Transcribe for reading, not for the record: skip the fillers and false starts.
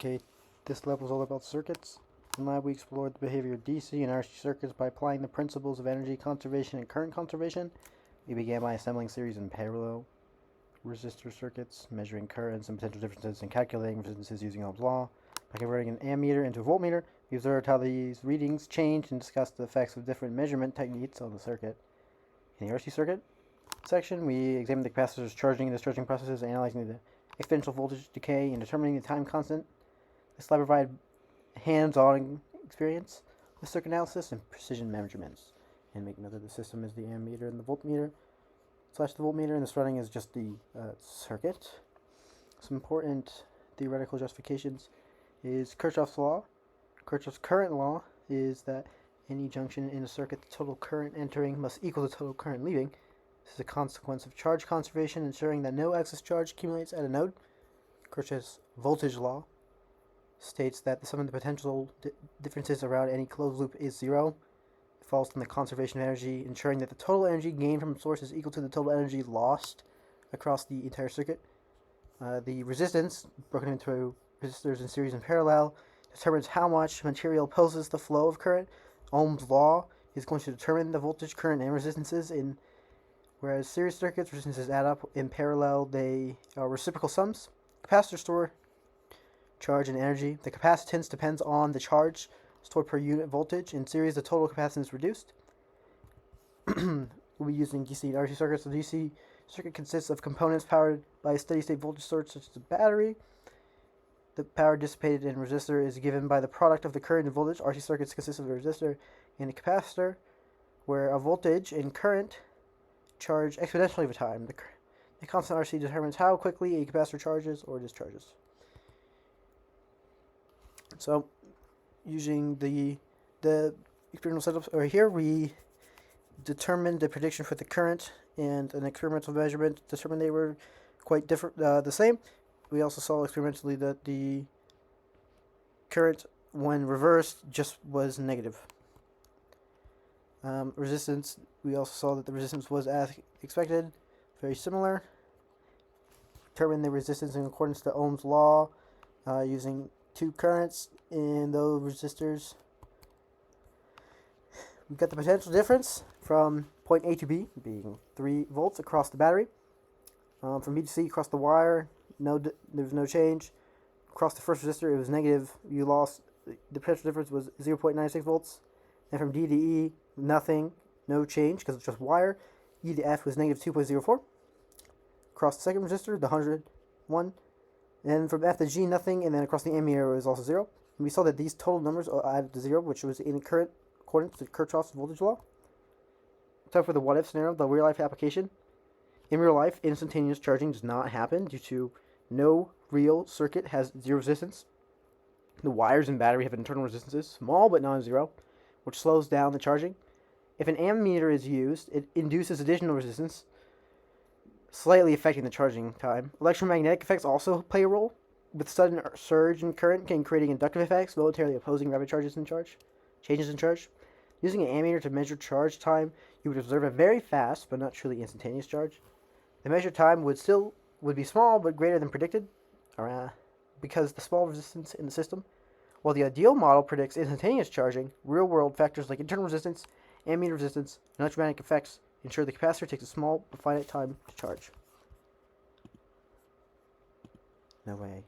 Okay, this level is all about circuits. In lab, we explored the behavior of DC and RC circuits by applying the principles of energy conservation and current conservation. We began by assembling series and parallel resistor circuits, measuring currents and potential differences, and calculating resistances using Ohm's law. By converting an ammeter into a voltmeter, we observed how these readings changed and discussed the effects of different measurement techniques on the circuit. In the RC circuit section, we examined the capacitor's charging and discharging processes, analyzing the exponential voltage decay and determining the time constant. This lab provided hands-on experience with circuit analysis and precision measurements. And make note that the system is the ammeter and the voltmeter / the voltmeter, and this running is just the circuit. Some important theoretical justifications is Kirchhoff's law. Kirchhoff's current law is that any junction in a circuit, the total current entering must equal the total current leaving. This is a consequence of charge conservation, ensuring that no excess charge accumulates at a node. Kirchhoff's voltage law states that the sum of the potential differences around any closed loop is zero. It falls from the conservation of energy, ensuring that the total energy gained from a source is equal to the total energy lost across the entire circuit. The resistance, broken into resistors in series and parallel, determines how much material opposes the flow of current. Ohm's law is going to determine the voltage, current, and resistances in whereas series circuits, resistances add up. In parallel, they are reciprocal sums. Capacitors store charge and energy. The capacitance depends on the charge stored per unit voltage. In series, the total capacitance is reduced. We'll be using DC and RC circuits. The DC circuit consists of components powered by a steady-state voltage source, such as a battery. The power dissipated in a resistor is given by the product of the current and voltage. RC circuits consist of a resistor and a capacitor, where a voltage and current charge exponentially over time. The constant RC determines how quickly a capacitor charges or discharges. So, using the experimental setups over here, we determined the prediction for the current and an experimental measurement determined they were quite different, the same. We also saw experimentally that the current, when reversed, just was negative. Resistance, we also saw that the resistance was as expected, very similar. Determined the resistance in accordance to Ohm's law using two currents in those resistors. We've got the potential difference from point A to B being 3 volts across the battery. From B to C across the wire, there was no change. Across the first resistor, it was negative. You lost. The potential difference was 0.96 volts. And from D to E, nothing, no change because it's just wire. E to F was negative 2.04. Across the second resistor, the 101. And from F to G, nothing. And then across the ammeter, it was also 0. And we saw that these total numbers added to 0, which was in current accordance to Kirchhoff's voltage law. So for the what-if scenario, the real-life application. In real life, instantaneous charging does not happen due to no real circuit has zero resistance. The wires and battery have internal resistances, small but non-zero, which slows down the charging. If an ammeter is used, it induces additional resistance, slightly affecting the charging time. Electromagnetic effects also play a role, with sudden surge in current can creating inductive effects, momentarily opposing rapid changes in charge. Using an ammeter to measure charge time, you would observe a very fast but not truly instantaneous charge. The measured time would be small but greater than predicted, because the small resistance in the system. While the ideal model predicts instantaneous charging, real-world factors like internal resistance, ammeter resistance, and electromagnetic effects ensure the capacitor takes a small but finite time to charge. No way.